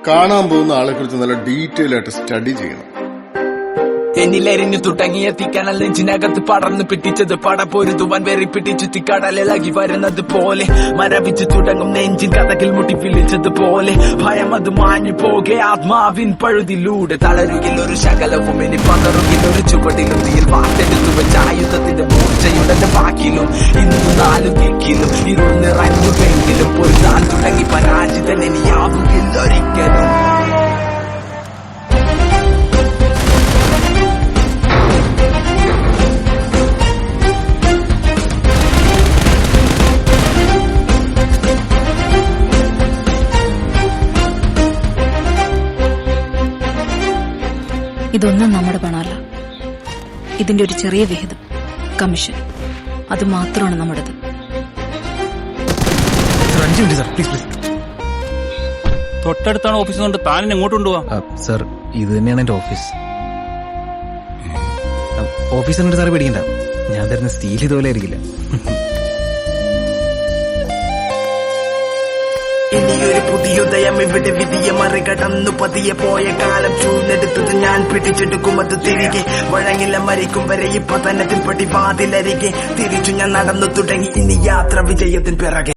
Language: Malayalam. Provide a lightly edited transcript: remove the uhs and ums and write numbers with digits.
കാണാൻ പോകുന്ന ആളെ കുറിച്ച് നല്ല ഡീറ്റെയിൽ ആയിട്ട് സ്റ്റഡി ചെയ്യണം. എന്നിലെരിഞ്ഞു തുടങ്ങിയ തീക്കനൽ നെഞ്ചിനകത്ത് പടർന്നു പിടിച്ചത് പടപൊരുതുവാൻ വെറി പിടിച്ചു തീക്കടലിളകി വരുന്നത് പോലെ മരവിച്ചു തുടങ്ങും നെഞ്ചിൻ കഥകിൽ മുട്ടി വിളിച്ചതുപോലെ ഭയം അത് മാഞ്ഞു പോകെ ആത്മാവിൻ പഴുതിലൂടെ തളരുകിൽ ഒരു ശകലവും ഇനി പതറുകിൽ ഒരു ചുവടിലും തീയിൽ വാർത്തെടുത്തു വെച്ച ആയുധത്തിന്റെ മൂർച്ചയുടെ വാക്കിലും ഇന്നു നാലു ദിക്കിലും ഇരുൾ നിറഞ്ഞുവെങ്കിലും പൊരുതാൻ തുടങ്ങി പരാജിതൻ ഇനിയാവുകിൽ ഒരിക്കലും. ഇതൊന്നും നമ്മുടെ പണമല്ല. ഇതിന്റെ ഒരു ചെറിയ വിഹിതം കമ്മീഷൻ, അത് മാത്രമാണ് നമ്മുടേത്. തൊട്ടടുത്താണ് ഓഫീസ് കൊണ്ട് താൻ എങ്ങോട്ട് കൊണ്ടുപോവാ? സർ, ഇത് തന്നെയാണ് എന്റെ ഓഫീസ്. ഓഫീസിനോട് സാറ് പേടിക്കണ്ട, ഞാൻ തരുന്ന സ്റ്റീൽ ഇതുപോലെ ആയിരിക്കില്ല. ഇനിയൊരു പുതിയുദയം ഇവിടെ വിധിയെ മറികടന്നു പതിയെ പോയ കാലം ചൂന്നെടുത്തത് ഞാൻ പിടിച്ചെടുക്കും അത് തിരികെ. വഴങ്ങില്ല മരിക്കും വരെ ഇപ്പൊ തന്നെ പടി വാതിലരികെ തിരിച്ചു ഞാൻ നടന്നു തുടങ്ങി ഇനി യാത്ര വിജയത്തിൻ പിറകെ.